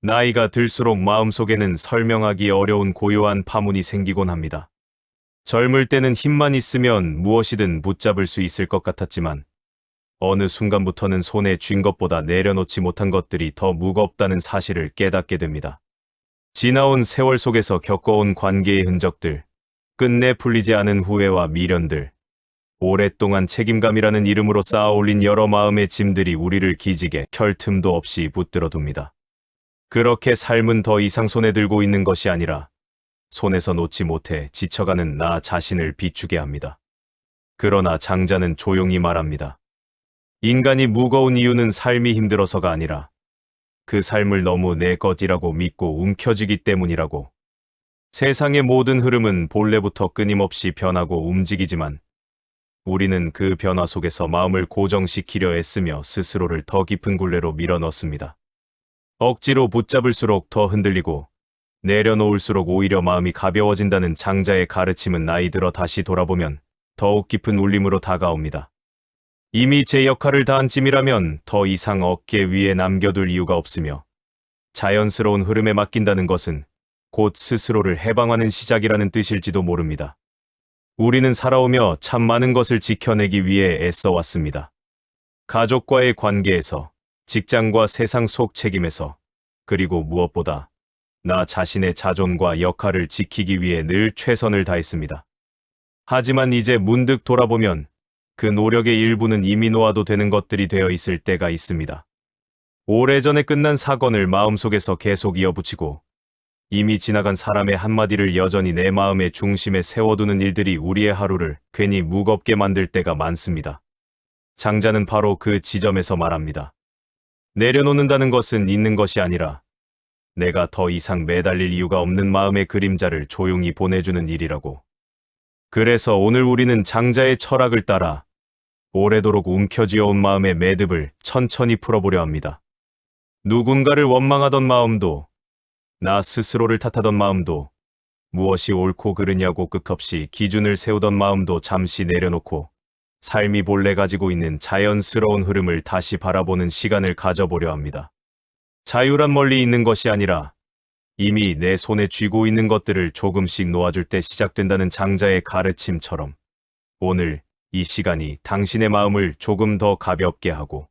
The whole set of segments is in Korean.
나이가 들수록 마음속에는 설명하기 어려운 고요한 파문이 생기곤 합니다. 젊을 때는 힘만 있으면 무엇이든 붙잡을 수 있을 것 같았지만 어느 순간부터는 손에 쥔 것보다 내려놓지 못한 것들이 더 무겁다는 사실을 깨닫게 됩니다. 지나온 세월 속에서 겪어온 관계의 흔적들, 끝내 풀리지 않은 후회와 미련들, 오랫동안 책임감이라는 이름으로 쌓아올린 여러 마음의 짐들이 우리를 기지개 켤 틈도 없이 붙들어둡니다. 그렇게 삶은 더 이상 손에 들고 있는 것이 아니라 손에서 놓지 못해 지쳐가는 나 자신을 비추게 합니다. 그러나 장자는 조용히 말합니다. 인간이 무거운 이유는 삶이 힘들어서가 아니라 그 삶을 너무 내 것이라고 믿고 움켜쥐기 때문이라고. 세상의 모든 흐름은 본래부터 끊임없이 변하고 움직이지만 우리는 그 변화 속에서 마음을 고정시키려 애쓰며 스스로를 더 깊은 굴레로 밀어넣습니다. 억지로 붙잡을수록 더 흔들리고 내려놓을수록 오히려 마음이 가벼워진다는 장자의 가르침은 나이 들어 다시 돌아보면 더욱 깊은 울림으로 다가옵니다. 이미 제 역할을 다한 짐이라면 더 이상 어깨 위에 남겨둘 이유가 없으며 자연스러운 흐름에 맡긴다는 것은 곧 스스로를 해방하는 시작이라는 뜻일지도 모릅니다. 우리는 살아오며 참 많은 것을 지켜내기 위해 애써왔습니다. 가족과의 관계에서, 직장과 세상 속 책임에서, 그리고 무엇보다 나 자신의 자존과 역할을 지키기 위해 늘 최선을 다했습니다. 하지만 이제 문득 돌아보면 그 노력의 일부는 이미 놓아도 되는 것들이 되어 있을 때가 있습니다. 오래전에 끝난 사건을 마음속에서 계속 이어붙이고 이미 지나간 사람의 한마디를 여전히 내 마음의 중심에 세워두는 일들이 우리의 하루를 괜히 무겁게 만들 때가 많습니다. 장자는 바로 그 지점에서 말합니다. 내려놓는다는 것은 있는 것이 아니라 내가 더 이상 매달릴 이유가 없는 마음의 그림자를 조용히 보내주는 일이라고. 그래서 오늘 우리는 장자의 철학을 따라 오래도록 움켜쥐어온 마음의 매듭을 천천히 풀어보려 합니다. 누군가를 원망하던 마음도, 나 스스로를 탓하던 마음도, 무엇이 옳고 그르냐고 끝없이 기준을 세우던 마음도 잠시 내려놓고 삶이 본래 가지고 있는 자연스러운 흐름을 다시 바라보는 시간을 가져보려 합니다. 자유란 멀리 있는 것이 아니라 이미 내 손에 쥐고 있는 것들을 조금씩 놓아줄 때 시작된다는 장자의 가르침처럼 오늘 이 시간이 당신의 마음을 조금 더 가볍게 하고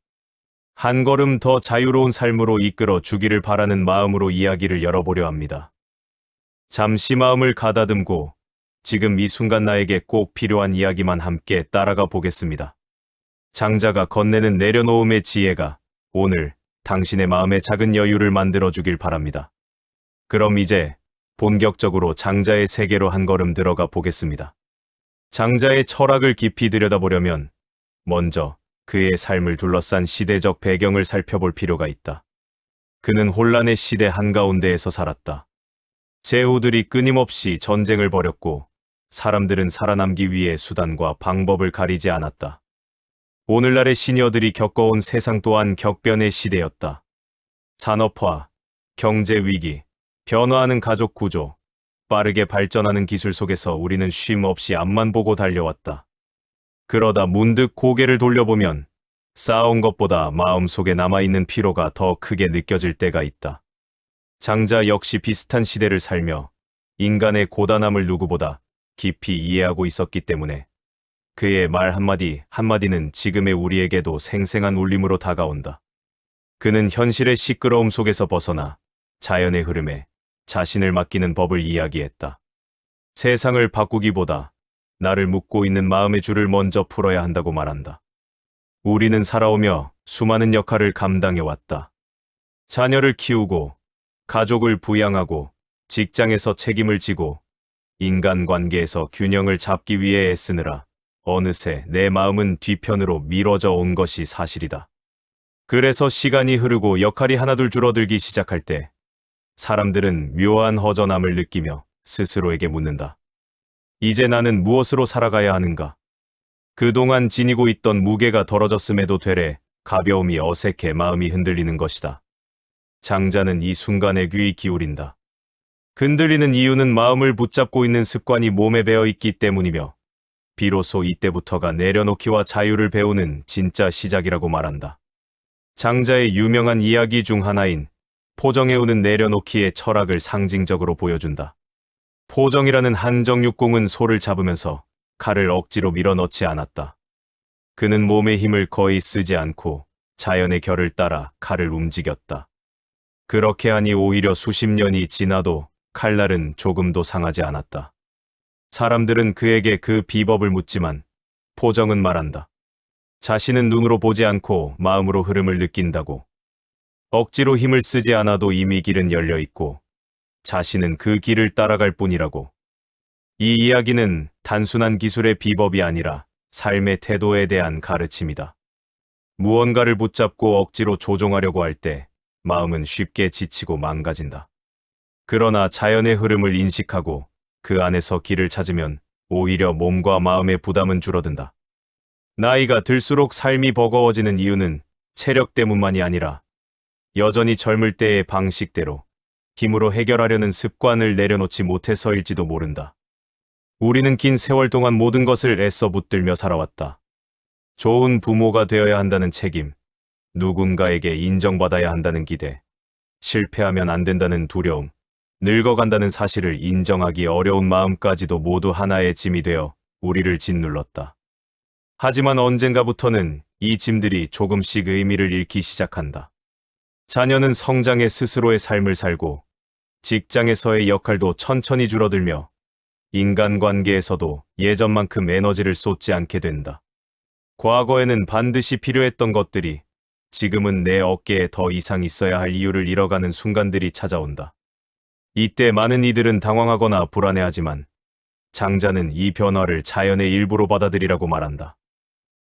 한 걸음 더 자유로운 삶으로 이끌어 주기를 바라는 마음으로 이야기를 열어보려 합니다. 잠시 마음을 가다듬고 지금 이 순간 나에게 꼭 필요한 이야기만 함께 따라가 보겠습니다. 장자가 건네는 내려놓음의 지혜가 오늘 당신의 마음에 작은 여유를 만들어주길 바랍니다. 그럼 이제 본격적으로 장자의 세계로 한 걸음 들어가 보겠습니다. 장자의 철학을 깊이 들여다보려면 먼저 그의 삶을 둘러싼 시대적 배경을 살펴볼 필요가 있다. 그는 혼란의 시대 한가운데에서 살았다. 제후들이 끊임없이 전쟁을 벌였고 사람들은 살아남기 위해 수단과 방법을 가리지 않았다. 오늘날의 시녀들이 겪어온 세상 또한 격변의 시대였다. 산업화, 경제 위기, 변화하는 가족 구조, 빠르게 발전하는 기술 속에서 우리는 쉼 없이 앞만 보고 달려왔다. 그러다 문득 고개를 돌려보면 쌓아온 것보다 마음속에 남아있는 피로가 더 크게 느껴질 때가 있다. 장자 역시 비슷한 시대를 살며 인간의 고단함을 누구보다 깊이 이해하고 있었기 때문에 그의 말 한마디 한마디는 지금의 우리에게도 생생한 울림으로 다가온다. 그는 현실의 시끄러움 속에서 벗어나 자연의 흐름에 자신을 맡기는 법을 이야기했다. 세상을 바꾸기보다 나를 묶고 있는 마음의 줄을 먼저 풀어야 한다고 말한다. 우리는 살아오며 수많은 역할을 감당해왔다. 자녀를 키우고, 가족을 부양하고, 직장에서 책임을 지고, 인간관계에서 균형을 잡기 위해 애쓰느라 어느새 내 마음은 뒤편으로 미뤄져 온 것이 사실이다. 그래서 시간이 흐르고 역할이 하나둘 줄어들기 시작할 때 사람들은 묘한 허전함을 느끼며 스스로에게 묻는다. 이제 나는 무엇으로 살아가야 하는가? 그동안 지니고 있던 무게가 덜어졌음에도 되레 가벼움이 어색해 마음이 흔들리는 것이다. 장자는 이 순간에 귀 기울인다. 흔들리는 이유는 마음을 붙잡고 있는 습관이 몸에 배어 있기 때문이며 비로소 이때부터가 내려놓기와 자유를 배우는 진짜 시작이라고 말한다. 장자의 유명한 이야기 중 하나인 포정해오는 내려놓기의 철학을 상징적으로 보여준다. 포정이라는 한정육공은 소를 잡으면서 칼을 억지로 밀어넣지 않았다. 그는 몸의 힘을 거의 쓰지 않고 자연의 결을 따라 칼을 움직였다. 그렇게 하니 오히려 수십 년이 지나도 칼날은 조금도 상하지 않았다. 사람들은 그에게 그 비법을 묻지만 포정은 말한다. 자신은 눈으로 보지 않고 마음으로 흐름을 느낀다고. 억지로 힘을 쓰지 않아도 이미 길은 열려 있고 자신은 그 길을 따라갈 뿐이라고. 이 이야기는 단순한 기술의 비법이 아니라 삶의 태도에 대한 가르침이다. 무언가를 붙잡고 억지로 조종하려고 할 때 마음은 쉽게 지치고 망가진다. 그러나 자연의 흐름을 인식하고 그 안에서 길을 찾으면 오히려 몸과 마음의 부담은 줄어든다. 나이가 들수록 삶이 버거워지는 이유는 체력 때문만이 아니라 여전히 젊을 때의 방식대로 힘으로 해결하려는 습관을 내려놓지 못해서일지도 모른다. 우리는 긴 세월 동안 모든 것을 애써 붙들며 살아왔다. 좋은 부모가 되어야 한다는 책임, 누군가에게 인정받아야 한다는 기대, 실패하면 안 된다는 두려움, 늙어간다는 사실을 인정하기 어려운 마음까지도 모두 하나의 짐이 되어 우리를 짓눌렀다. 하지만 언젠가부터는 이 짐들이 조금씩 의미를 잃기 시작한다. 자녀는 성장해 스스로의 삶을 살고 직장에서의 역할도 천천히 줄어들며 인간관계에서도 예전만큼 에너지를 쏟지 않게 된다. 과거에는 반드시 필요했던 것들이 지금은 내 어깨에 더 이상 있어야 할 이유를 잃어가는 순간들이 찾아온다. 이때 많은 이들은 당황하거나 불안해하지만 장자는 이 변화를 자연의 일부로 받아들이라고 말한다.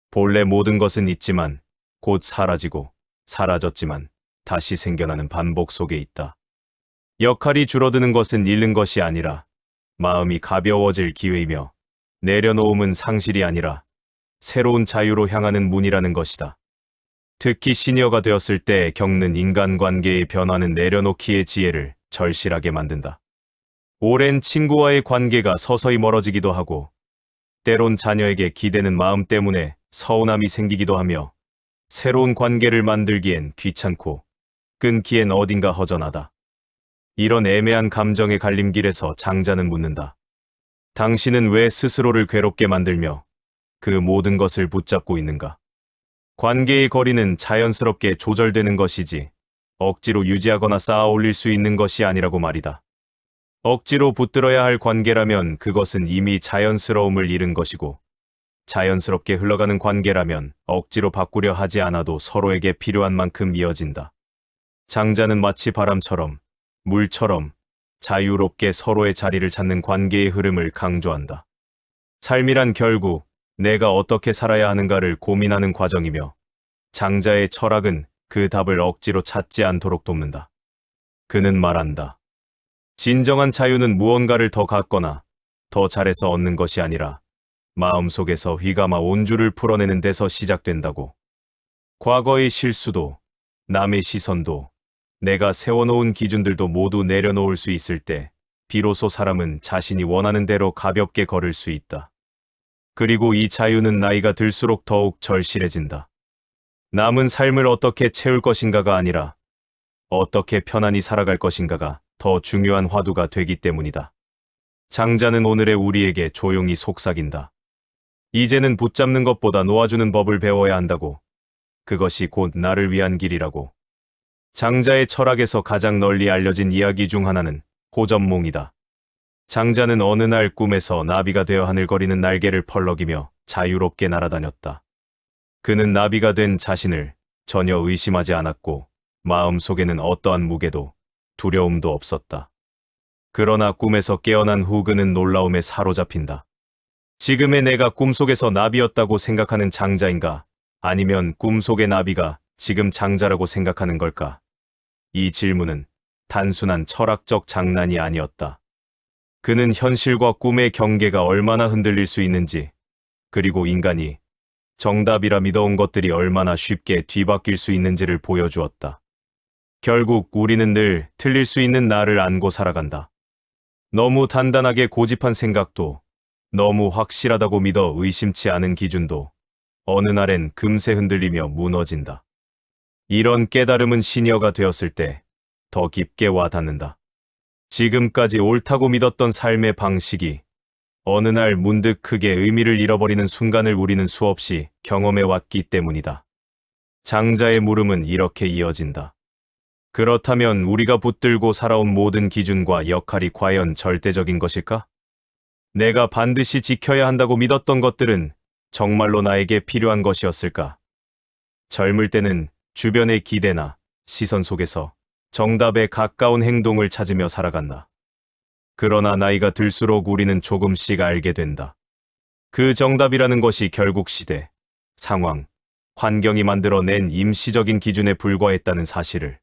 본래 모든 것은 있지만 곧 사라지고 사라졌지만 다시 생겨나는 반복 속에 있다. 역할이 줄어드는 것은 잃는 것이 아니라 마음이 가벼워질 기회이며 내려놓음은 상실이 아니라 새로운 자유로 향하는 문이라는 것이다. 특히 시니어가 되었을 때 겪는 인간관계의 변화는 내려놓기의 지혜를 절실하게 만든다. 오랜 친구와의 관계가 서서히 멀어지기도 하고 때론 자녀에게 기대는 마음 때문에 서운함이 생기기도 하며 새로운 관계를 만들기엔 귀찮고 끊기엔 어딘가 허전하다. 이런 애매한 감정의 갈림길에서 장자는 묻는다. 당신은 왜 스스로를 괴롭게 만들며 그 모든 것을 붙잡고 있는가? 관계의 거리는 자연스럽게 조절되는 것이지 억지로 유지하거나 쌓아 올릴 수 있는 것이 아니라고 말이다. 억지로 붙들어야 할 관계라면 그것은 이미 자연스러움을 잃은 것이고 자연스럽게 흘러가는 관계라면 억지로 바꾸려 하지 않아도 서로에게 필요한 만큼 이어진다. 장자는 마치 바람처럼, 물처럼 자유롭게 서로의 자리를 찾는 관계의 흐름을 강조한다. 삶이란 결국 내가 어떻게 살아야 하는가를 고민하는 과정이며 장자의 철학은 그 답을 억지로 찾지 않도록 돕는다. 그는 말한다. 진정한 자유는 무언가를 더 갖거나 더 잘해서 얻는 것이 아니라 마음속에서 휘감아 온줄을 풀어내는 데서 시작된다고. 과거의 실수도 남의 시선도 내가 세워놓은 기준들도 모두 내려놓을 수 있을 때 비로소 사람은 자신이 원하는 대로 가볍게 걸을 수 있다. 그리고 이 자유는 나이가 들수록 더욱 절실해진다. 남은 삶을 어떻게 채울 것인가가 아니라 어떻게 편안히 살아갈 것인가가 더 중요한 화두가 되기 때문이다. 장자는 오늘의 우리에게 조용히 속삭인다. 이제는 붙잡는 것보다 놓아주는 법을 배워야 한다고. 그것이 곧 나를 위한 길이라고. 장자의 철학에서 가장 널리 알려진 이야기 중 하나는 호접몽이다. 장자는 어느 날 꿈에서 나비가 되어 하늘거리는 날개를 펄럭이며 자유롭게 날아다녔다. 그는 나비가 된 자신을 전혀 의심하지 않았고 마음속에는 어떠한 무게도 두려움도 없었다. 그러나 꿈에서 깨어난 후 그는 놀라움에 사로잡힌다. 지금의 내가 꿈속에서 나비였다고 생각하는 장자인가? 아니면 꿈속의 나비가 지금 장자라고 생각하는 걸까? 이 질문은 단순한 철학적 장난이 아니었다. 그는 현실과 꿈의 경계가 얼마나 흔들릴 수 있는지, 그리고 인간이 정답이라 믿어온 것들이 얼마나 쉽게 뒤바뀔 수 있는지를 보여주었다. 결국 우리는 늘 틀릴 수 있는 나를 안고 살아간다. 너무 단단하게 고집한 생각도, 너무 확실하다고 믿어 의심치 않은 기준도 어느 날엔 금세 흔들리며 무너진다. 이런 깨달음은 시니어가 되었을 때 더 깊게 와닿는다. 지금까지 옳다고 믿었던 삶의 방식이 어느 날 문득 크게 의미를 잃어버리는 순간을 우리는 수없이 경험해 왔기 때문이다. 장자의 물음은 이렇게 이어진다. 그렇다면 우리가 붙들고 살아온 모든 기준과 역할이 과연 절대적인 것일까? 내가 반드시 지켜야 한다고 믿었던 것들은 정말로 나에게 필요한 것이었을까? 젊을 때는 주변의 기대나 시선 속에서 정답에 가까운 행동을 찾으며 살아간다. 그러나 나이가 들수록 우리는 조금씩 알게 된다. 그 정답이라는 것이 결국 시대, 상황, 환경이 만들어낸 임시적인 기준에 불과했다는 사실을.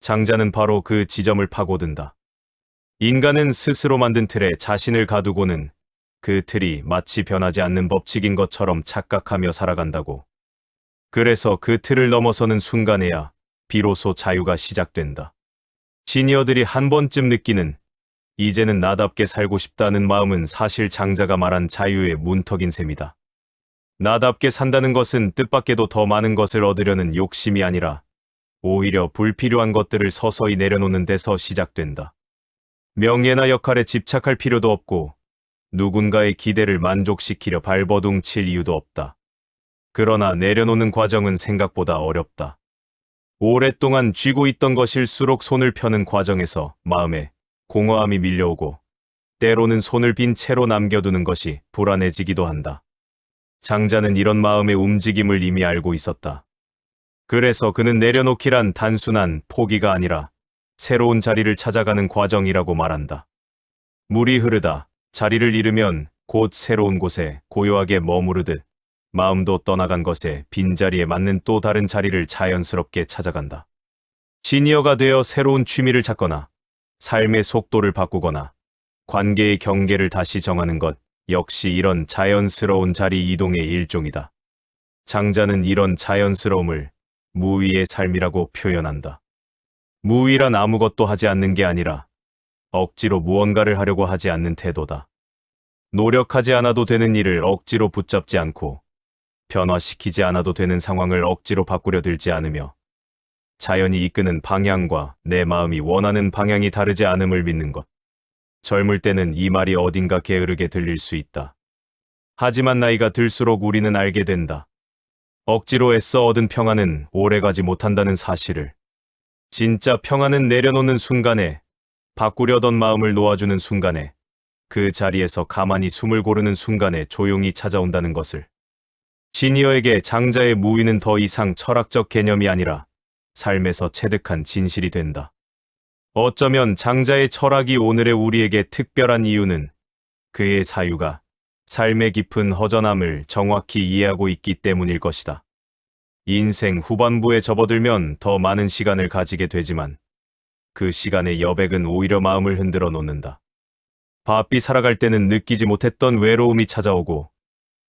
장자는 바로 그 지점을 파고든다. 인간은 스스로 만든 틀에 자신을 가두고는 그 틀이 마치 변하지 않는 법칙인 것처럼 착각하며 살아간다고. 그래서 그 틀을 넘어서는 순간에야 비로소 자유가 시작된다. 시니어들이 한 번쯤 느끼는 이제는 나답게 살고 싶다는 마음은 사실 장자가 말한 자유의 문턱인 셈이다. 나답게 산다는 것은 뜻밖에도 더 많은 것을 얻으려는 욕심이 아니라 오히려 불필요한 것들을 서서히 내려놓는 데서 시작된다. 명예나 역할에 집착할 필요도 없고 누군가의 기대를 만족시키려 발버둥 칠 이유도 없다. 그러나 내려놓는 과정은 생각보다 어렵다. 오랫동안 쥐고 있던 것일수록 손을 펴는 과정에서 마음에 공허함이 밀려오고 때로는 손을 빈 채로 남겨두는 것이 불안해지기도 한다. 장자는 이런 마음의 움직임을 이미 알고 있었다. 그래서 그는 내려놓기란 단순한 포기가 아니라 새로운 자리를 찾아가는 과정이라고 말한다. 물이 흐르다 자리를 잃으면 곧 새로운 곳에 고요하게 머무르듯 마음도 떠나간 것에 빈자리에 맞는 또 다른 자리를 자연스럽게 찾아간다. 시니어가 되어 새로운 취미를 찾거나 삶의 속도를 바꾸거나 관계의 경계를 다시 정하는 것 역시 이런 자연스러운 자리 이동의 일종이다. 장자는 이런 자연스러움을 무위의 삶이라고 표현한다. 무위란 아무것도 하지 않는 게 아니라 억지로 무언가를 하려고 하지 않는 태도다. 노력하지 않아도 되는 일을 억지로 붙잡지 않고 변화시키지 않아도 되는 상황을 억지로 바꾸려 들지 않으며 자연이 이끄는 방향과 내 마음이 원하는 방향이 다르지 않음을 믿는 것. 젊을 때는 이 말이 어딘가 게으르게 들릴 수 있다. 하지만 나이가 들수록 우리는 알게 된다. 억지로 애써 얻은 평안은 오래가지 못한다는 사실을. 진짜 평안은 내려놓는 순간에, 바꾸려던 마음을 놓아주는 순간에, 그 자리에서 가만히 숨을 고르는 순간에 조용히 찾아온다는 것을. 시니어에게 장자의 무위는 더 이상 철학적 개념이 아니라 삶에서 체득한 진실이 된다. 어쩌면 장자의 철학이 오늘의 우리에게 특별한 이유는 그의 사유가 삶의 깊은 허전함을 정확히 이해하고 있기 때문일 것이다. 인생 후반부에 접어들면 더 많은 시간을 가지게 되지만 그 시간의 여백은 오히려 마음을 흔들어 놓는다. 바삐 살아갈 때는 느끼지 못했던 외로움이 찾아오고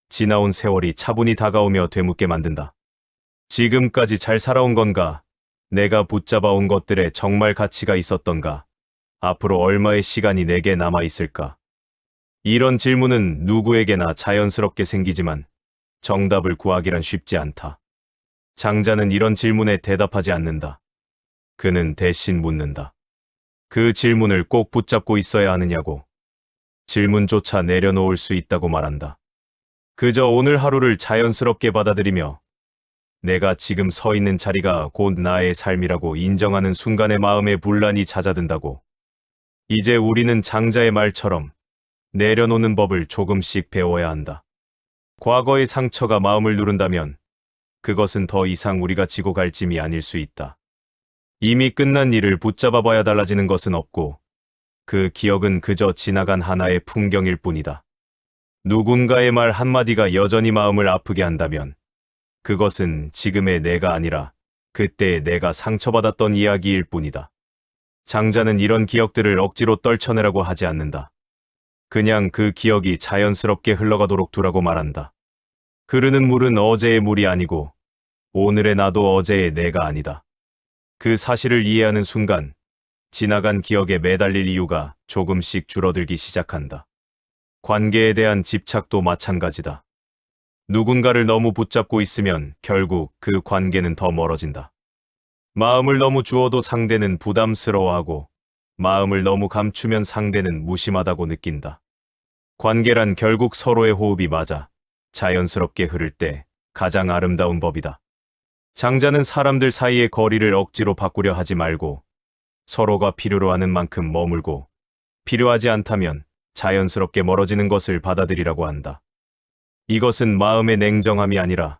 지나온 세월이 차분히 다가오며 되묻게 만든다. 지금까지 잘 살아온 건가? 내가 붙잡아온 것들에 정말 가치가 있었던가? 앞으로 얼마의 시간이 내게 남아있을까? 이런 질문은 누구에게나 자연스럽게 생기지만 정답을 구하기란 쉽지 않다. 장자는 이런 질문에 대답하지 않는다. 그는 대신 묻는다. 그 질문을 꼭 붙잡고 있어야 하느냐고. 질문조차 내려놓을 수 있다고 말한다. 그저 오늘 하루를 자연스럽게 받아들이며 내가 지금 서 있는 자리가 곧 나의 삶이라고 인정하는 순간에 마음의 분란이 잦아든다고. 이제 우리는 장자의 말처럼 내려놓는 법을 조금씩 배워야 한다. 과거의 상처가 마음을 누른다면 그것은 더 이상 우리가 지고 갈 짐이 아닐 수 있다. 이미 끝난 일을 붙잡아 봐야 달라지는 것은 없고 그 기억은 그저 지나간 하나의 풍경일 뿐이다. 누군가의 말 한마디가 여전히 마음을 아프게 한다면 그것은 지금의 내가 아니라 그때의 내가 상처받았던 이야기일 뿐이다. 장자는 이런 기억들을 억지로 떨쳐내라고 하지 않는다. 그냥 그 기억이 자연스럽게 흘러가도록 두라고 말한다. 흐르는 물은 어제의 물이 아니고 오늘의 나도 어제의 내가 아니다. 그 사실을 이해하는 순간 지나간 기억에 매달릴 이유가 조금씩 줄어들기 시작한다. 관계에 대한 집착도 마찬가지다. 누군가를 너무 붙잡고 있으면 결국 그 관계는 더 멀어진다. 마음을 너무 주어도 상대는 부담스러워하고 마음을 너무 감추면 상대는 무심하다고 느낀다. 관계란 결국 서로의 호흡이 맞아 자연스럽게 흐를 때 가장 아름다운 법이다. 장자는 사람들 사이의 거리를 억지로 바꾸려 하지 말고 서로가 필요로 하는 만큼 머물고 필요하지 않다면 자연스럽게 멀어지는 것을 받아들이라고 한다. 이것은 마음의 냉정함이 아니라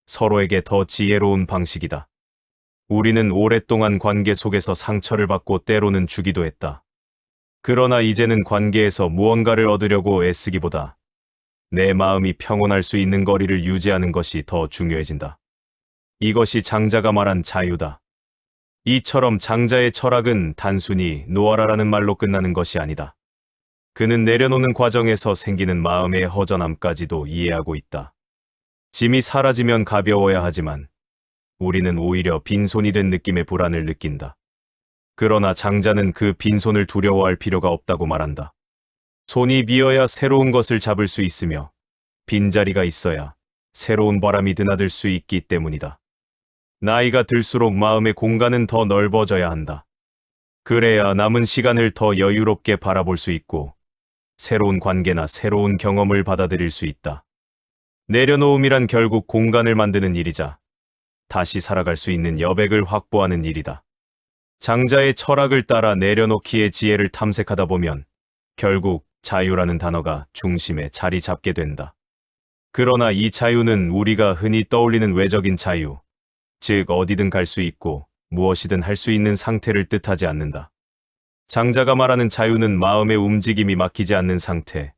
서로에게 더 지혜로운 방식이다. 우리는 오랫동안 관계 속에서 상처를 받고 때로는 주기도 했다. 그러나 이제는 관계에서 무언가를 얻으려고 애쓰기보다 내 마음이 평온할 수 있는 거리를 유지하는 것이 더 중요해진다. 이것이 장자가 말한 자유다. 이처럼 장자의 철학은 단순히 놓아라라는 말로 끝나는 것이 아니다. 그는 내려놓는 과정에서 생기는 마음의 허전함까지도 이해하고 있다. 짐이 사라지면 가벼워야 하지만 우리는 오히려 빈손이 된 느낌의 불안을 느낀다. 그러나 장자는 그 빈손을 두려워할 필요가 없다고 말한다. 손이 비어야 새로운 것을 잡을 수 있으며 빈자리가 있어야 새로운 바람이 드나들 수 있기 때문이다. 나이가 들수록 마음의 공간은 더 넓어져야 한다. 그래야 남은 시간을 더 여유롭게 바라볼 수 있고 새로운 관계나 새로운 경험을 받아들일 수 있다. 내려놓음이란 결국 공간을 만드는 일이자 다시 살아갈 수 있는 여백을 확보하는 일이다. 장자의 철학을 따라 내려놓기의 지혜를 탐색하다 보면 결국 자유라는 단어가 중심에 자리 잡게 된다. 그러나 이 자유는 우리가 흔히 떠올리는 외적인 자유, 즉 어디든 갈 수 있고 무엇이든 할 수 있는 상태를 뜻하지 않는다. 장자가 말하는 자유는 마음의 움직임이 막히지 않는 상태,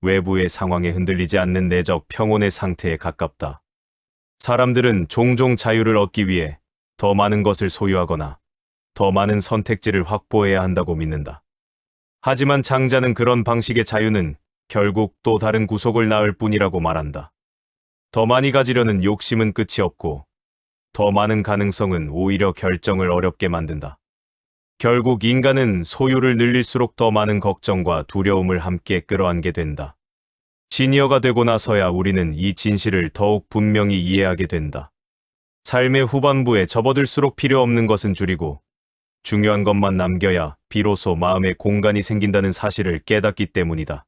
외부의 상황에 흔들리지 않는 내적 평온의 상태에 가깝다. 사람들은 종종 자유를 얻기 위해 더 많은 것을 소유하거나 더 많은 선택지를 확보해야 한다고 믿는다. 하지만 장자는 그런 방식의 자유는 결국 또 다른 구속을 낳을 뿐이라고 말한다. 더 많이 가지려는 욕심은 끝이 없고 더 많은 가능성은 오히려 결정을 어렵게 만든다. 결국 인간은 소유를 늘릴수록 더 많은 걱정과 두려움을 함께 끌어안게 된다. 시니어가 되고 나서야 우리는 이 진실을 더욱 분명히 이해하게 된다. 삶의 후반부에 접어들수록 필요 없는 것은 줄이고 중요한 것만 남겨야 비로소 마음의 공간이 생긴다는 사실을 깨닫기 때문이다.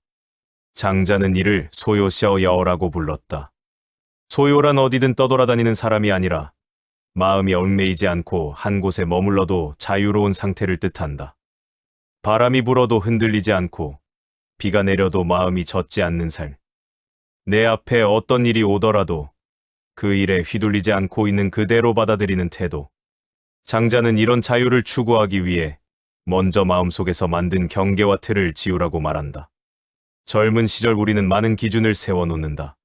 장자는 이를 소요셔여라고 불렀다. 소요란 어디든 떠돌아다니는 사람이 아니라 마음이 얽매이지 않고 한 곳에 머물러도 자유로운 상태를 뜻한다. 바람이 불어도 흔들리지 않고 비가 내려도 마음이 젖지 않는 삶. 내 앞에 어떤 일이 오더라도 그 일에 휘둘리지 않고 있는 그대로 받아들이는 태도. 장자는 이런 자유를 추구하기 위해 먼저 마음속에서 만든 경계와 틀을 지우라고 말한다. 젊은 시절 우리는 많은 기준을 세워놓는다.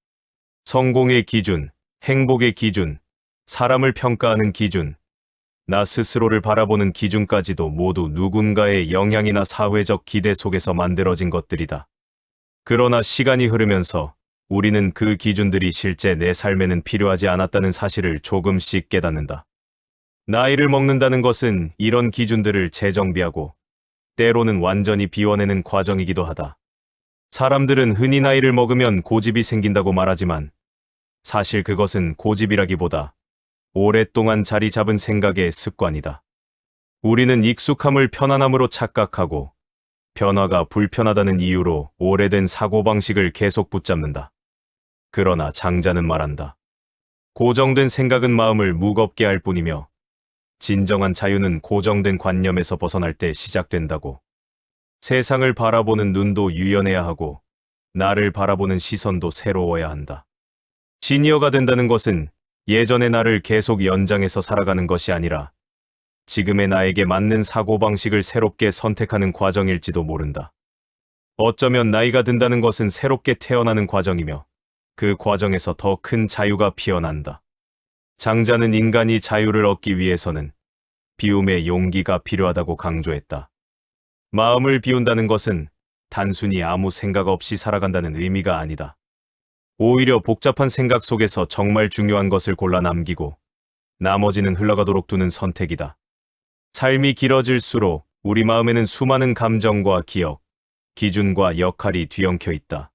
성공의 기준, 행복의 기준, 사람을 평가하는 기준, 나 스스로를 바라보는 기준까지도 모두 누군가의 영향이나 사회적 기대 속에서 만들어진 것들이다. 그러나 시간이 흐르면서 우리는 그 기준들이 실제 내 삶에는 필요하지 않았다는 사실을 조금씩 깨닫는다. 나이를 먹는다는 것은 이런 기준들을 재정비하고 때로는 완전히 비워내는 과정이기도 하다. 사람들은 흔히 나이를 먹으면 고집이 생긴다고 말하지만 사실 그것은 고집이라기보다 오랫동안 자리 잡은 생각의 습관이다. 우리는 익숙함을 편안함으로 착각하고 변화가 불편하다는 이유로 오래된 사고방식을 계속 붙잡는다. 그러나 장자는 말한다. 고정된 생각은 마음을 무겁게 할 뿐이며 진정한 자유는 고정된 관념에서 벗어날 때 시작된다고. 세상을 바라보는 눈도 유연해야 하고 나를 바라보는 시선도 새로워야 한다. 시니어가 된다는 것은 예전의 나를 계속 연장해서 살아가는 것이 아니라 지금의 나에게 맞는 사고방식을 새롭게 선택하는 과정일지도 모른다. 어쩌면 나이가 든다는 것은 새롭게 태어나는 과정이며 그 과정에서 더 큰 자유가 피어난다. 장자는 인간이 자유를 얻기 위해서는 비움의 용기가 필요하다고 강조했다. 마음을 비운다는 것은 단순히 아무 생각 없이 살아간다는 의미가 아니다. 오히려 복잡한 생각 속에서 정말 중요한 것을 골라 남기고 나머지는 흘러가도록 두는 선택이다. 삶이 길어질수록 우리 마음에는 수많은 감정과 기억, 기준과 역할이 뒤엉켜 있다.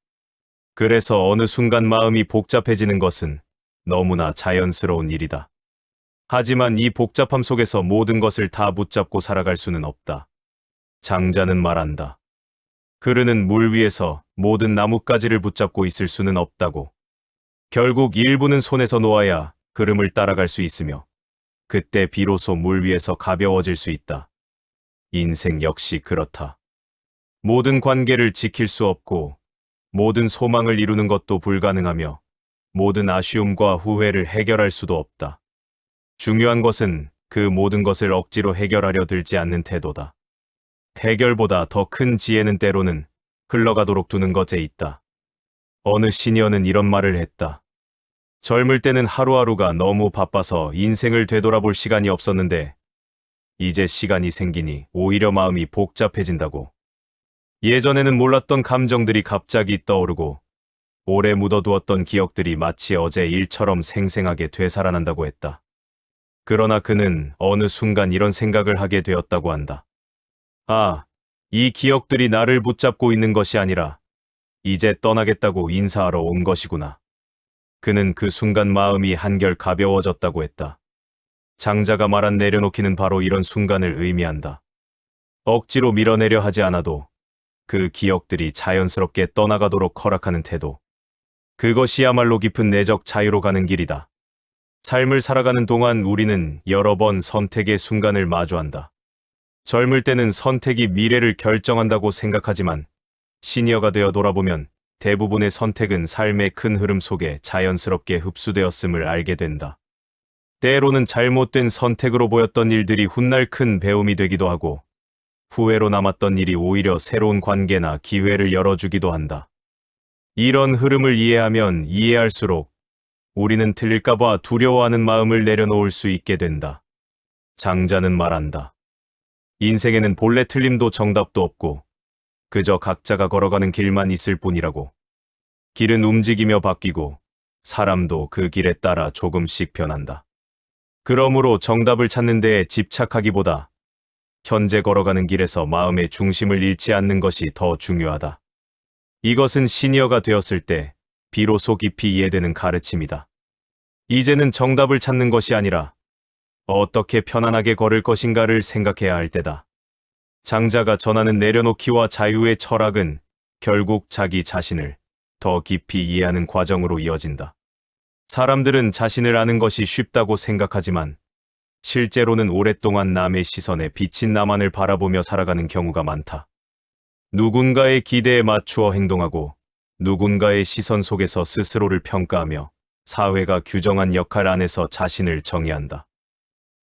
그래서 어느 순간 마음이 복잡해지는 것은 너무나 자연스러운 일이다. 하지만 이 복잡함 속에서 모든 것을 다 붙잡고 살아갈 수는 없다. 장자는 말한다. 흐르는 물 위에서 모든 나뭇가지를 붙잡고 있을 수는 없다고. 결국 일부는 손에서 놓아야 흐름을 따라갈 수 있으며 그때 비로소 물 위에서 가벼워질 수 있다. 인생 역시 그렇다. 모든 관계를 지킬 수 없고 모든 소망을 이루는 것도 불가능하며 모든 아쉬움과 후회를 해결할 수도 없다. 중요한 것은 그 모든 것을 억지로 해결하려 들지 않는 태도다. 해결보다 더 큰 지혜는 때로는 흘러가도록 두는 것에 있다. 어느 시니어는 이런 말을 했다. 젊을 때는 하루하루가 너무 바빠서 인생을 되돌아볼 시간이 없었는데 이제 시간이 생기니 오히려 마음이 복잡해진다고. 예전에는 몰랐던 감정들이 갑자기 떠오르고 오래 묻어두었던 기억들이 마치 어제 일처럼 생생하게 되살아난다고 했다. 그러나 그는 어느 순간 이런 생각을 하게 되었다고 한다. 아, 이 기억들이 나를 붙잡고 있는 것이 아니라 이제 떠나겠다고 인사하러 온 것이구나. 그는 그 순간 마음이 한결 가벼워졌다고 했다. 장자가 말한 내려놓기는 바로 이런 순간을 의미한다. 억지로 밀어내려 하지 않아도 그 기억들이 자연스럽게 떠나가도록 허락하는 태도. 그것이야말로 깊은 내적 자유로 가는 길이다. 삶을 살아가는 동안 우리는 여러 번 선택의 순간을 마주한다. 젊을 때는 선택이 미래를 결정한다고 생각하지만 시니어가 되어 돌아보면 대부분의 선택은 삶의 큰 흐름 속에 자연스럽게 흡수되었음을 알게 된다. 때로는 잘못된 선택으로 보였던 일들이 훗날 큰 배움이 되기도 하고 후회로 남았던 일이 오히려 새로운 관계나 기회를 열어주기도 한다. 이런 흐름을 이해하면 이해할수록 우리는 틀릴까봐 두려워하는 마음을 내려놓을 수 있게 된다. 장자는 말한다. 인생에는 본래 틀림도 정답도 없고 그저 각자가 걸어가는 길만 있을 뿐이라고. 길은 움직이며 바뀌고 사람도 그 길에 따라 조금씩 변한다. 그러므로 정답을 찾는 데에 집착하기보다 현재 걸어가는 길에서 마음의 중심을 잃지 않는 것이 더 중요하다. 이것은 시니어가 되었을 때 비로소 깊이 이해되는 가르침이다. 이제는 정답을 찾는 것이 아니라 어떻게 편안하게 걸을 것인가를 생각해야 할 때다. 장자가 전하는 내려놓기와 자유의 철학은 결국 자기 자신을 더 깊이 이해하는 과정으로 이어진다. 사람들은 자신을 아는 것이 쉽다고 생각하지만 실제로는 오랫동안 남의 시선에 비친 나만을 바라보며 살아가는 경우가 많다. 누군가의 기대에 맞추어 행동하고 누군가의 시선 속에서 스스로를 평가하며 사회가 규정한 역할 안에서 자신을 정의한다.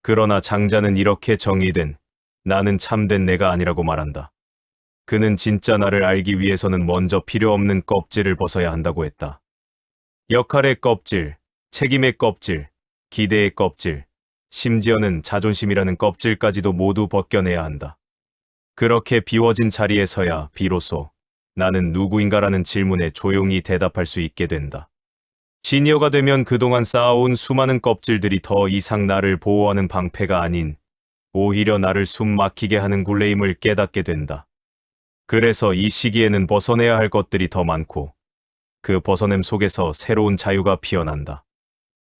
그러나 장자는 이렇게 정의된 나는 참된 내가 아니라고 말한다. 그는 진짜 나를 알기 위해서는 먼저 필요 없는 껍질을 벗어야 한다고 했다. 역할의 껍질, 책임의 껍질, 기대의 껍질, 심지어는 자존심이라는 껍질까지도 모두 벗겨내야 한다. 그렇게 비워진 자리에 서야 비로소 나는 누구인가라는 질문에 조용히 대답할 수 있게 된다. 시니어가 되면 그동안 쌓아온 수많은 껍질들이 더 이상 나를 보호하는 방패가 아닌 오히려 나를 숨 막히게 하는 굴레임을 깨닫게 된다. 그래서 이 시기에는 벗어내야 할 것들이 더 많고 그 벗어냄 속에서 새로운 자유가 피어난다.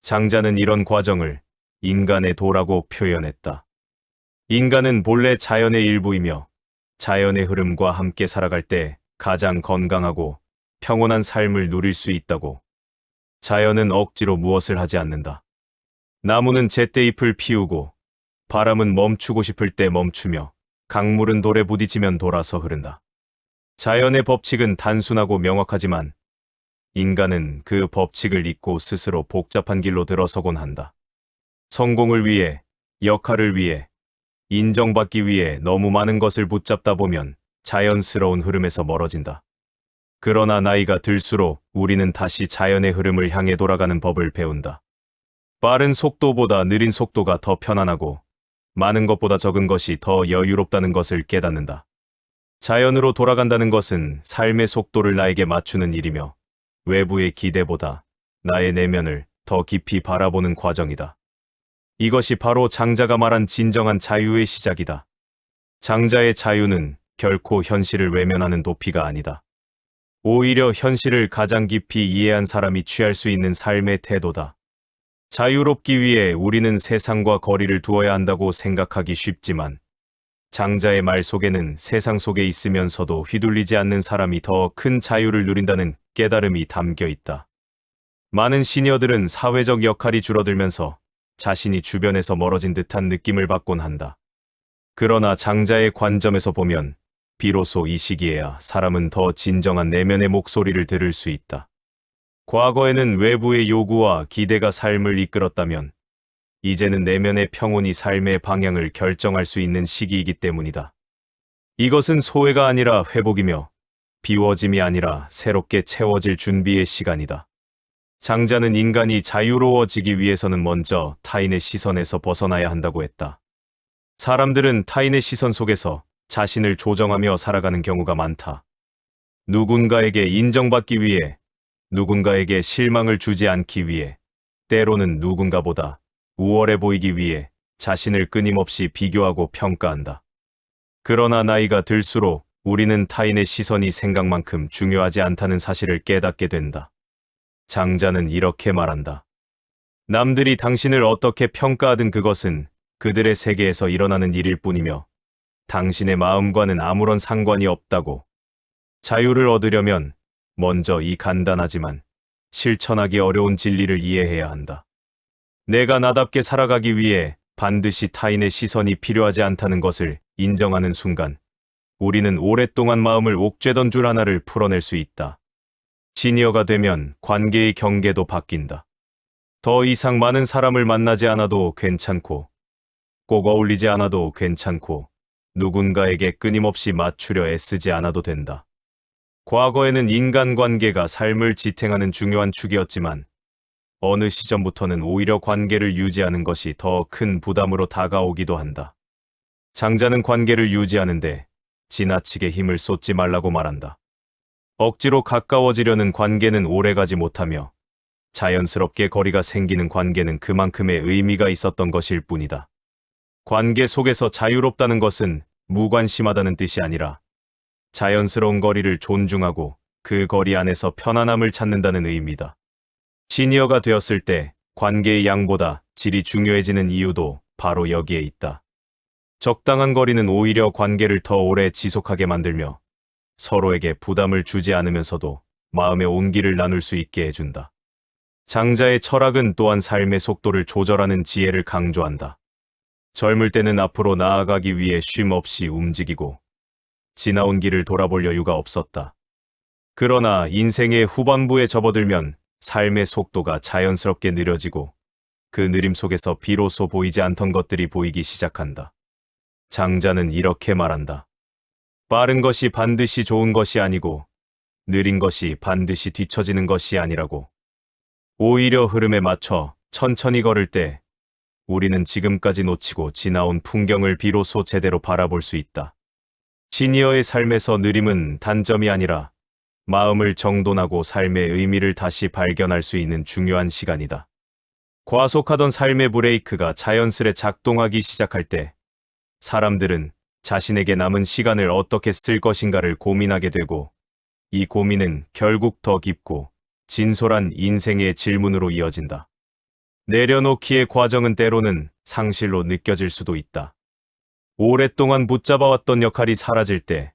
장자는 이런 과정을 인간의 도라고 표현했다. 인간은 본래 자연의 일부이며 자연의 흐름과 함께 살아갈 때 가장 건강하고 평온한 삶을 누릴 수 있다고. 자연은 억지로 무엇을 하지 않는다. 나무는 제때 잎을 피우고 바람은 멈추고 싶을 때 멈추며 강물은 돌에 부딪히면 돌아서 흐른다. 자연의 법칙은 단순하고 명확하지만 인간은 그 법칙을 잊고 스스로 복잡한 길로 들어서곤 한다. 성공을 위해, 역할을 위해, 인정받기 위해 너무 많은 것을 붙잡다 보면 자연스러운 흐름에서 멀어진다. 그러나 나이가 들수록 우리는 다시 자연의 흐름을 향해 돌아가는 법을 배운다. 빠른 속도보다 느린 속도가 더 편안하고 많은 것보다 적은 것이 더 여유롭다는 것을 깨닫는다. 자연으로 돌아간다는 것은 삶의 속도를 나에게 맞추는 일이며 외부의 기대보다 나의 내면을 더 깊이 바라보는 과정이다. 이것이 바로 장자가 말한 진정한 자유의 시작이다. 장자의 자유는 결코 현실을 외면하는 도피가 아니다. 오히려 현실을 가장 깊이 이해한 사람이 취할 수 있는 삶의 태도다. 자유롭기 위해 우리는 세상과 거리를 두어야 한다고 생각하기 쉽지만 장자의 말 속에는 세상 속에 있으면서도 휘둘리지 않는 사람이 더 큰 자유를 누린다는 깨달음이 담겨 있다. 많은 시니어들은 사회적 역할이 줄어들면서 자신이 주변에서 멀어진 듯한 느낌을 받곤 한다. 그러나 장자의 관점에서 보면 비로소 이 시기에야 사람은 더 진정한 내면의 목소리를 들을 수 있다. 과거에는 외부의 요구와 기대가 삶을 이끌었다면 이제는 내면의 평온이 삶의 방향을 결정할 수 있는 시기이기 때문이다. 이것은 소외가 아니라 회복이며 비워짐이 아니라 새롭게 채워질 준비의 시간이다. 장자는 인간이 자유로워지기 위해서는 먼저 타인의 시선에서 벗어나야 한다고 했다. 사람들은 타인의 시선 속에서 자신을 조정하며 살아가는 경우가 많다. 누군가에게 인정받기 위해, 누군가에게 실망을 주지 않기 위해, 때로는 누군가보다 우월해 보이기 위해 자신을 끊임없이 비교하고 평가한다. 그러나 나이가 들수록 우리는 타인의 시선이 생각만큼 중요하지 않다는 사실을 깨닫게 된다. 장자는 이렇게 말한다. 남들이 당신을 어떻게 평가하든 그것은 그들의 세계에서 일어나는 일일 뿐이며 당신의 마음과는 아무런 상관이 없다고. 자유를 얻으려면 먼저 이 간단하지만 실천하기 어려운 진리를 이해해야 한다. 내가 나답게 살아가기 위해 반드시 타인의 시선이 필요하지 않다는 것을 인정하는 순간 우리는 오랫동안 마음을 옥죄던 줄 하나를 풀어낼 수 있다. 시니어가 되면 관계의 경계도 바뀐다. 더 이상 많은 사람을 만나지 않아도 괜찮고 꼭 어울리지 않아도 괜찮고 누군가에게 끊임없이 맞추려 애쓰지 않아도 된다. 과거에는 인간관계가 삶을 지탱하는 중요한 축이었지만 어느 시점부터는 오히려 관계를 유지하는 것이 더 큰 부담으로 다가오기도 한다. 장자는 관계를 유지하는데 지나치게 힘을 쏟지 말라고 말한다. 억지로 가까워지려는 관계는 오래가지 못하며 자연스럽게 거리가 생기는 관계는 그만큼의 의미가 있었던 것일 뿐이다. 관계 속에서 자유롭다는 것은 무관심하다는 뜻이 아니라 자연스러운 거리를 존중하고 그 거리 안에서 편안함을 찾는다는 의미다. 시니어가 되었을 때 관계의 양보다 질이 중요해지는 이유도 바로 여기에 있다. 적당한 거리는 오히려 관계를 더 오래 지속하게 만들며 서로에게 부담을 주지 않으면서도 마음의 온기를 나눌 수 있게 해준다. 장자의 철학은 또한 삶의 속도를 조절하는 지혜를 강조한다. 젊을 때는 앞으로 나아가기 위해 쉼 없이 움직이고 지나온 길을 돌아볼 여유가 없었다. 그러나 인생의 후반부에 접어들면 삶의 속도가 자연스럽게 느려지고 그 느림 속에서 비로소 보이지 않던 것들이 보이기 시작한다. 장자는 이렇게 말한다. 빠른 것이 반드시 좋은 것이 아니고 느린 것이 반드시 뒤처지는 것이 아니라고. 오히려 흐름에 맞춰 천천히 걸을 때 우리는 지금까지 놓치고 지나온 풍경을 비로소 제대로 바라볼 수 있다. 시니어의 삶에서 느림은 단점이 아니라 마음을 정돈하고 삶의 의미를 다시 발견할 수 있는 중요한 시간이다. 과속하던 삶의 브레이크가 자연스레 작동하기 시작할 때 사람들은 자신에게 남은 시간을 어떻게 쓸 것인가를 고민하게 되고 이 고민은 결국 더 깊고 진솔한 인생의 질문으로 이어진다. 내려놓기의 과정은 때로는 상실로 느껴질 수도 있다. 오랫동안 붙잡아왔던 역할이 사라질 때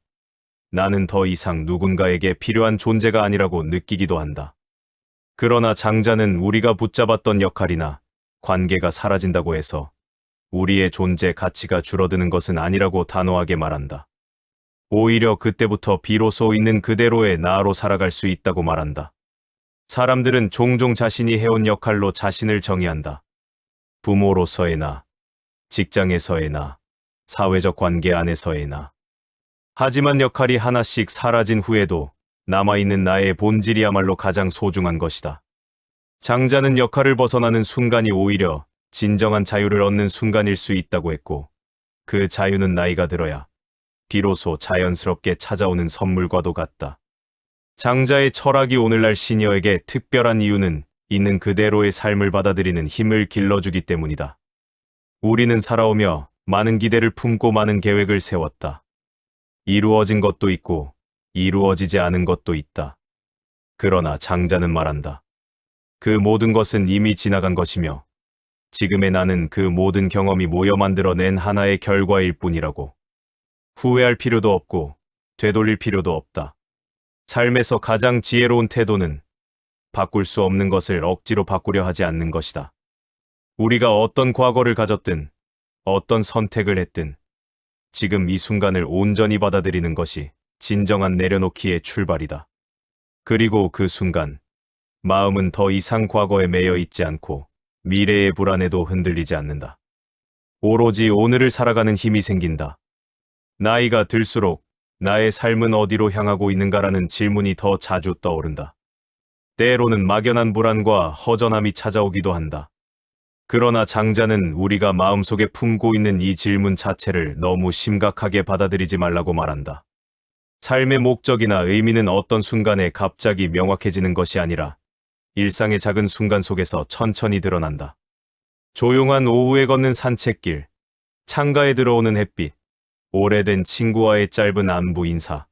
나는 더 이상 누군가에게 필요한 존재가 아니라고 느끼기도 한다. 그러나 장자는 우리가 붙잡았던 역할이나 관계가 사라진다고 해서 우리의 존재 가치가 줄어드는 것은 아니라고 단호하게 말한다. 오히려 그때부터 비로소 있는 그대로의 나로 살아갈 수 있다고 말한다. 사람들은 종종 자신이 해온 역할로 자신을 정의한다. 부모로서의 나, 직장에서의 나, 사회적 관계 안에서의 나. 하지만 역할이 하나씩 사라진 후에도 남아있는 나의 본질이야말로 가장 소중한 것이다. 장자는 역할을 벗어나는 순간이 오히려 진정한 자유를 얻는 순간일 수 있다고 했고, 그 자유는 나이가 들어야 비로소 자연스럽게 찾아오는 선물과도 같다. 장자의 철학이 오늘날 시니어에게 특별한 이유는 있는 그대로의 삶을 받아들이는 힘을 길러주기 때문이다. 우리는 살아오며 많은 기대를 품고 많은 계획을 세웠다. 이루어진 것도 있고 이루어지지 않은 것도 있다. 그러나 장자는 말한다. 그 모든 것은 이미 지나간 것이며 지금의 나는 그 모든 경험이 모여 만들어낸 하나의 결과일 뿐이라고. 후회할 필요도 없고 되돌릴 필요도 없다. 삶에서 가장 지혜로운 태도는 바꿀 수 없는 것을 억지로 바꾸려 하지 않는 것이다. 우리가 어떤 과거를 가졌든 어떤 선택을 했든 지금 이 순간을 온전히 받아들이는 것이 진정한 내려놓기의 출발이다. 그리고 그 순간 마음은 더 이상 과거에 매여 있지 않고 미래의 불안에도 흔들리지 않는다. 오로지 오늘을 살아가는 힘이 생긴다. 나이가 들수록 나의 삶은 어디로 향하고 있는가라는 질문이 더 자주 떠오른다. 때로는 막연한 불안과 허전함이 찾아오기도 한다. 그러나 장자는 우리가 마음속에 품고 있는 이 질문 자체를 너무 심각하게 받아들이지 말라고 말한다. 삶의 목적이나 의미는 어떤 순간에 갑자기 명확해지는 것이 아니라 일상의 작은 순간 속에서 천천히 드러난다. 조용한 오후에 걷는 산책길, 창가에 들어오는 햇빛, 오래된 친구와의 짧은 안부 인사,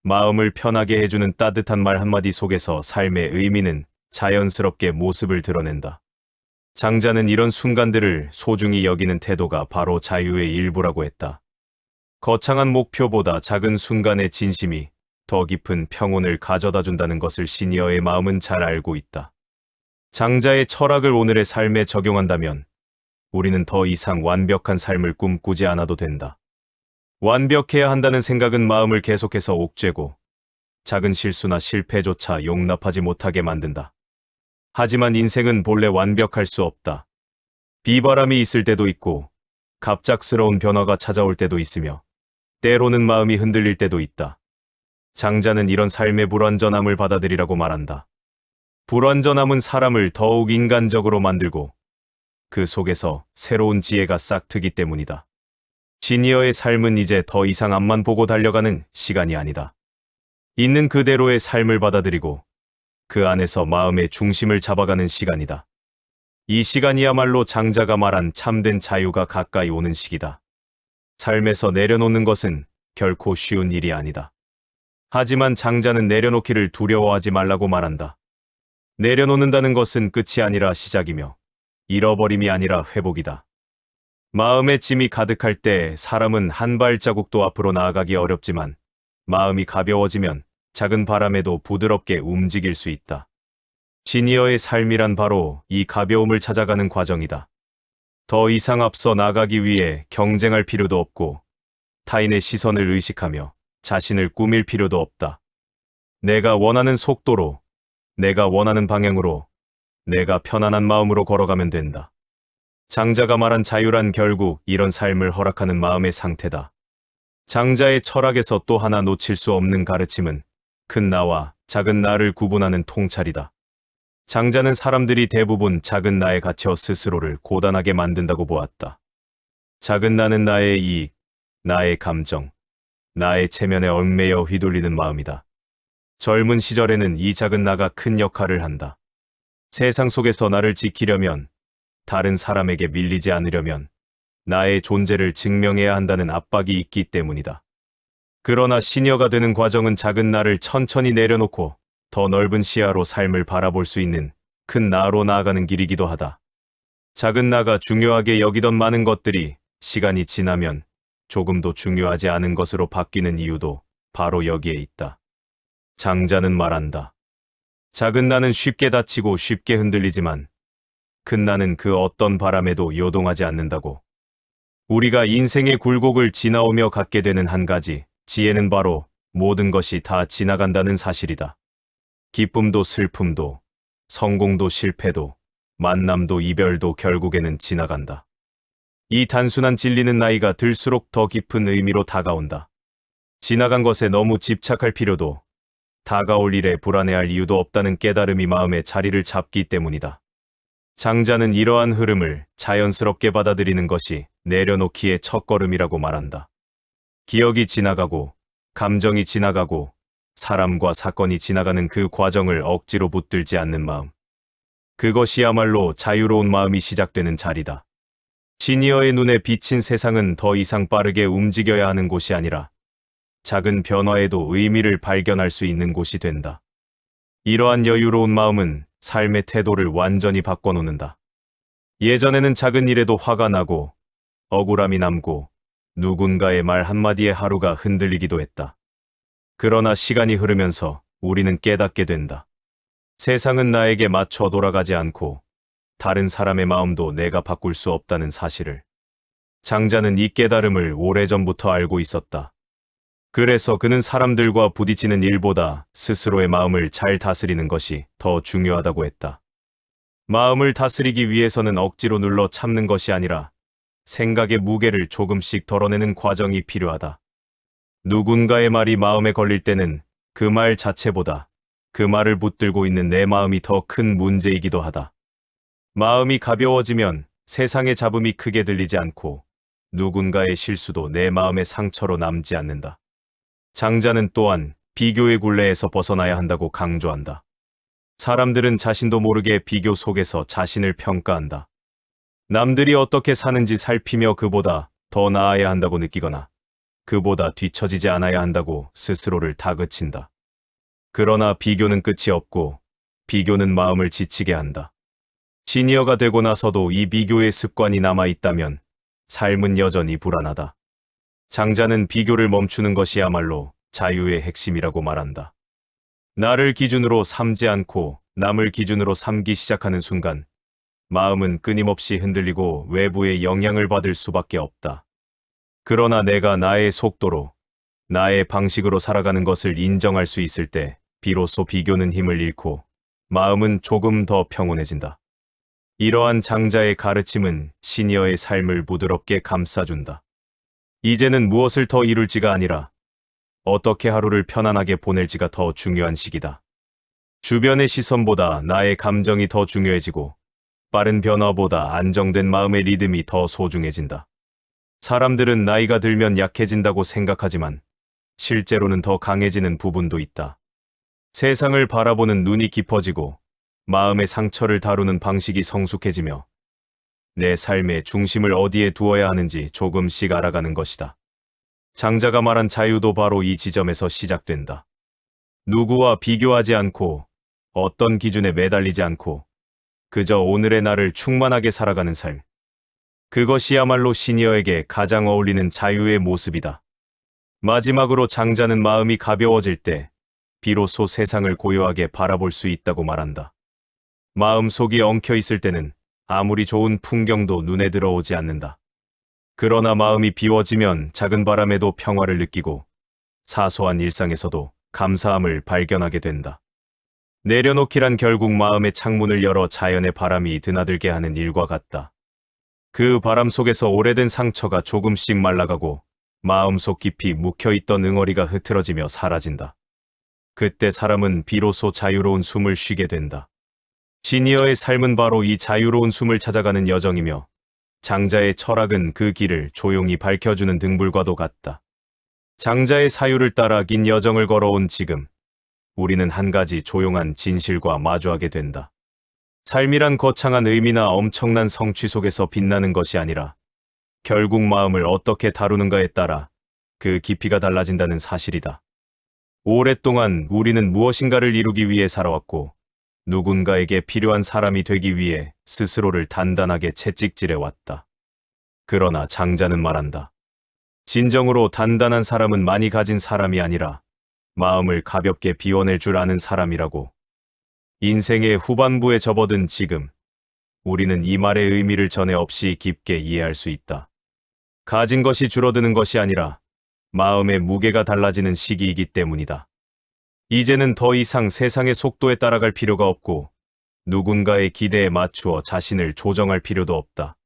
마음을 편하게 해주는 따뜻한 말 한마디 속에서 삶의 의미는 자연스럽게 모습을 드러낸다. 장자는 이런 순간들을 소중히 여기는 태도가 바로 자유의 일부라고 했다. 거창한 목표보다 작은 순간의 진심이 더 깊은 평온을 가져다 준다는 것을 시니어의 마음은 잘 알고 있다. 장자의 철학을 오늘의 삶에 적용한다면 우리는 더 이상 완벽한 삶을 꿈꾸지 않아도 된다. 완벽해야 한다는 생각은 마음을 계속해서 옥죄고 작은 실수나 실패조차 용납하지 못하게 만든다. 하지만 인생은 본래 완벽할 수 없다. 비바람이 있을 때도 있고 갑작스러운 변화가 찾아올 때도 있으며 때로는 마음이 흔들릴 때도 있다. 장자는 이런 삶의 불완전함을 받아들이라고 말한다. 불완전함은 사람을 더욱 인간적으로 만들고 그 속에서 새로운 지혜가 싹트기 때문이다. 시니어의 삶은 이제 더 이상 앞만 보고 달려가는 시간이 아니다. 있는 그대로의 삶을 받아들이고 그 안에서 마음의 중심을 잡아가는 시간이다. 이 시간이야말로 장자가 말한 참된 자유가 가까이 오는 시기다. 삶에서 내려놓는 것은 결코 쉬운 일이 아니다. 하지만 장자는 내려놓기를 두려워하지 말라고 말한다. 내려놓는다는 것은 끝이 아니라 시작이며 잃어버림이 아니라 회복이다. 마음의 짐이 가득할 때 사람은 한 발자국도 앞으로 나아가기 어렵지만 마음이 가벼워지면 작은 바람에도 부드럽게 움직일 수 있다. 시니어의 삶이란 바로 이 가벼움을 찾아가는 과정이다. 더 이상 앞서 나가기 위해 경쟁할 필요도 없고 타인의 시선을 의식하며 자신을 꾸밀 필요도 없다. 내가 원하는 속도로, 내가 원하는 방향으로, 내가 편안한 마음으로 걸어가면 된다. 장자가 말한 자유란 결국 이런 삶을 허락하는 마음의 상태다. 장자의 철학에서 또 하나 놓칠 수 없는 가르침은 큰 나와 작은 나를 구분하는 통찰이다. 장자는 사람들이 대부분 작은 나에 갇혀 스스로를 고단하게 만든다고 보았다. 작은 나는 나의 이익, 나의 감정, 나의 체면에 얽매여 휘둘리는 마음이다. 젊은 시절에는 이 작은 나가 큰 역할을 한다. 세상 속에서 나를 지키려면, 다른 사람에게 밀리지 않으려면 나의 존재를 증명해야 한다는 압박이 있기 때문이다. 그러나 시니어가 되는 과정은 작은 나를 천천히 내려놓고 더 넓은 시야로 삶을 바라볼 수 있는 큰 나로 나아가는 길이기도 하다. 작은 나가 중요하게 여기던 많은 것들이 시간이 지나면 조금도 중요하지 않은 것으로 바뀌는 이유도 바로 여기에 있다. 장자는 말한다. 작은 나는 쉽게 다치고 쉽게 흔들리지만 큰 나는 그 어떤 바람에도 요동하지 않는다고. 우리가 인생의 굴곡을 지나오며 갖게 되는 한 가지 지혜는 바로 모든 것이 다 지나간다는 사실이다. 기쁨도 슬픔도, 성공도 실패도, 만남도 이별도 결국에는 지나간다. 이 단순한 진리는 나이가 들수록 더 깊은 의미로 다가온다. 지나간 것에 너무 집착할 필요도, 다가올 일에 불안해할 이유도 없다는 깨달음이 마음에 자리를 잡기 때문이다. 장자는 이러한 흐름을 자연스럽게 받아들이는 것이 내려놓기의 첫걸음이라고 말한다. 기억이 지나가고, 감정이 지나가고, 사람과 사건이 지나가는 그 과정을 억지로 붙들지 않는 마음. 그것이야말로 자유로운 마음이 시작되는 자리다. 시니어의 눈에 비친 세상은 더 이상 빠르게 움직여야 하는 곳이 아니라 작은 변화에도 의미를 발견할 수 있는 곳이 된다. 이러한 여유로운 마음은 삶의 태도를 완전히 바꿔놓는다. 예전에는 작은 일에도 화가 나고 억울함이 남고 누군가의 말 한마디에 하루가 흔들리기도 했다. 그러나 시간이 흐르면서 우리는 깨닫게 된다. 세상은 나에게 맞춰 돌아가지 않고 다른 사람의 마음도 내가 바꿀 수 없다는 사실을. 장자는 이 깨달음을 오래전부터 알고 있었다. 그래서 그는 사람들과 부딪히는 일보다 스스로의 마음을 잘 다스리는 것이 더 중요하다고 했다. 마음을 다스리기 위해서는 억지로 눌러 참는 것이 아니라 생각의 무게를 조금씩 덜어내는 과정이 필요하다. 누군가의 말이 마음에 걸릴 때는 그 말 자체보다 그 말을 붙들고 있는 내 마음이 더 큰 문제이기도 하다. 마음이 가벼워지면 세상의 잡음이 크게 들리지 않고 누군가의 실수도 내 마음의 상처로 남지 않는다. 장자는 또한 비교의 굴레에서 벗어나야 한다고 강조한다. 사람들은 자신도 모르게 비교 속에서 자신을 평가한다. 남들이 어떻게 사는지 살피며 그보다 더 나아야 한다고 느끼거나 그보다 뒤처지지 않아야 한다고 스스로를 다그친다. 그러나 비교는 끝이 없고 비교는 마음을 지치게 한다. 시니어가 되고 나서도 이 비교의 습관이 남아있다면 삶은 여전히 불안하다. 장자는 비교를 멈추는 것이야말로 자유의 핵심이라고 말한다. 나를 기준으로 삼지 않고 남을 기준으로 삼기 시작하는 순간 마음은 끊임없이 흔들리고 외부의 영향을 받을 수밖에 없다. 그러나 내가 나의 속도로, 나의 방식으로 살아가는 것을 인정할 수 있을 때 비로소 비교는 힘을 잃고 마음은 조금 더 평온해진다. 이러한 장자의 가르침은 시니어의 삶을 부드럽게 감싸준다. 이제는 무엇을 더 이룰지가 아니라 어떻게 하루를 편안하게 보낼지가 더 중요한 시기다. 주변의 시선보다 나의 감정이 더 중요해지고 빠른 변화보다 안정된 마음의 리듬이 더 소중해진다. 사람들은 나이가 들면 약해진다고 생각하지만 실제로는 더 강해지는 부분도 있다. 세상을 바라보는 눈이 깊어지고 마음의 상처를 다루는 방식이 성숙해지며 내 삶의 중심을 어디에 두어야 하는지 조금씩 알아가는 것이다. 장자가 말한 자유도 바로 이 지점에서 시작된다. 누구와 비교하지 않고 어떤 기준에 매달리지 않고 그저 오늘의 나를 충만하게 살아가는 삶. 그것이야말로 시니어에게 가장 어울리는 자유의 모습이다. 마지막으로 장자는 마음이 가벼워질 때 비로소 세상을 고요하게 바라볼 수 있다고 말한다. 마음속이 엉켜 있을 때는 아무리 좋은 풍경도 눈에 들어오지 않는다. 그러나 마음이 비워지면 작은 바람에도 평화를 느끼고 사소한 일상에서도 감사함을 발견하게 된다. 내려놓기란 결국 마음의 창문을 열어 자연의 바람이 드나들게 하는 일과 같다. 그 바람 속에서 오래된 상처가 조금씩 말라가고 마음속 깊이 묵혀있던 응어리가 흐트러지며 사라진다. 그때 사람은 비로소 자유로운 숨을 쉬게 된다. 시니어의 삶은 바로 이 자유로운 숨을 찾아가는 여정이며 장자의 철학은 그 길을 조용히 밝혀주는 등불과도 같다. 장자의 사유를 따라 긴 여정을 걸어온 지금, 우리는 한 가지 조용한 진실과 마주하게 된다. 삶이란 거창한 의미나 엄청난 성취 속에서 빛나는 것이 아니라 결국 마음을 어떻게 다루는가에 따라 그 깊이가 달라진다는 사실이다. 오랫동안 우리는 무엇인가를 이루기 위해 살아왔고 누군가에게 필요한 사람이 되기 위해 스스로를 단단하게 채찍질해왔다. 그러나 장자는 말한다. 진정으로 단단한 사람은 많이 가진 사람이 아니라 마음을 가볍게 비워낼 줄 아는 사람이라고. 인생의 후반부에 접어든 지금, 우리는 이 말의 의미를 전에 없이 깊게 이해할 수 있다. 가진 것이 줄어드는 것이 아니라 마음의 무게가 달라지는 시기이기 때문이다. 이제는 더 이상 세상의 속도에 따라갈 필요가 없고 누군가의 기대에 맞추어 자신을 조정할 필요도 없다.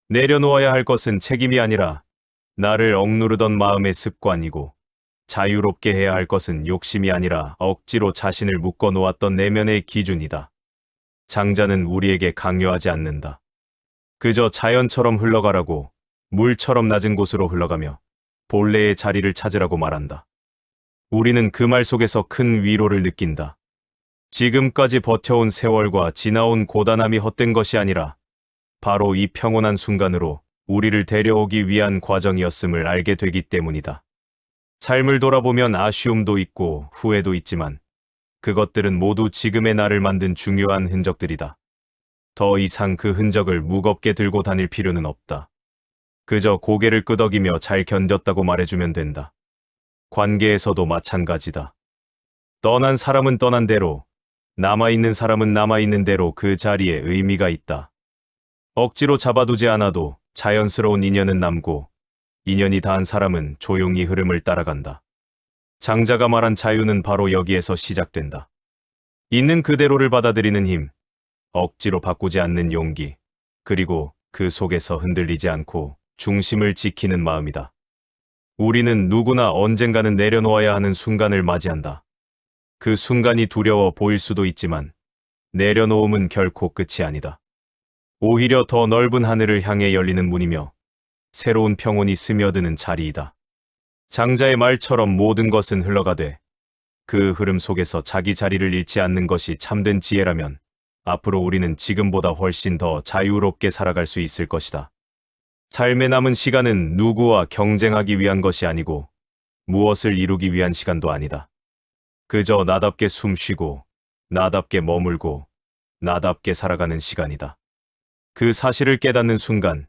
내려놓아야 할 것은 책임이 아니라 나를 억누르던 마음의 습관이고 자유롭게 해야 할 것은 욕심이 아니라 억지로 자신을 묶어놓았던 내면의 기준이다. 장자는 우리에게 강요하지 않는다. 그저 자연처럼 흘러가라고, 물처럼 낮은 곳으로 흘러가며 본래의 자리를 찾으라고 말한다. 우리는 그 말 속에서 큰 위로를 느낀다. 지금까지 버텨온 세월과 지나온 고단함이 헛된 것이 아니라 바로 이 평온한 순간으로 우리를 데려오기 위한 과정이었음을 알게 되기 때문이다. 삶을 돌아보면 아쉬움도 있고 후회도 있지만 그것들은 모두 지금의 나를 만든 중요한 흔적들이다. 더 이상 그 흔적을 무겁게 들고 다닐 필요는 없다. 그저 고개를 끄덕이며 잘 견뎠다고 말해주면 된다. 관계에서도 마찬가지다. 떠난 사람은 떠난 대로, 남아있는 사람은 남아있는 대로 그 자리에 의미가 있다. 억지로 잡아두지 않아도 자연스러운 인연은 남고, 인연이 닿은 사람은 조용히 흐름을 따라간다. 장자가 말한 자유는 바로 여기에서 시작된다. 있는 그대로를 받아들이는 힘, 억지로 바꾸지 않는 용기, 그리고 그 속에서 흔들리지 않고 중심을 지키는 마음이다. 우리는 누구나 언젠가는 내려놓아야 하는 순간을 맞이한다. 그 순간이 두려워 보일 수도 있지만 내려놓음은 결코 끝이 아니다. 오히려 더 넓은 하늘을 향해 열리는 문이며 새로운 평온이 스며드는 자리이다. 장자의 말처럼 모든 것은 흘러가되 그 흐름 속에서 자기 자리를 잃지 않는 것이 참된 지혜라면 앞으로 우리는 지금보다 훨씬 더 자유롭게 살아갈 수 있을 것이다. 삶의 남은 시간은 누구와 경쟁하기 위한 것이 아니고 무엇을 이루기 위한 시간도 아니다. 그저 나답게 숨 쉬고 나답게 머물고 나답게 살아가는 시간이다. 그 사실을 깨닫는 순간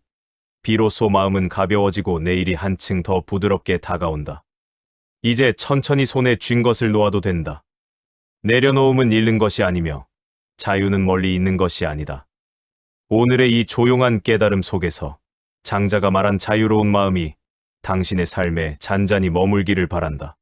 비로소 마음은 가벼워지고 내일이 한층 더 부드럽게 다가온다. 이제 천천히 손에 쥔 것을 놓아도 된다. 내려놓음은 잃는 것이 아니며 자유는 멀리 있는 것이 아니다. 오늘의 이 조용한 깨달음 속에서 장자가 말한 자유로운 마음이 당신의 삶에 잔잔히 머물기를 바란다.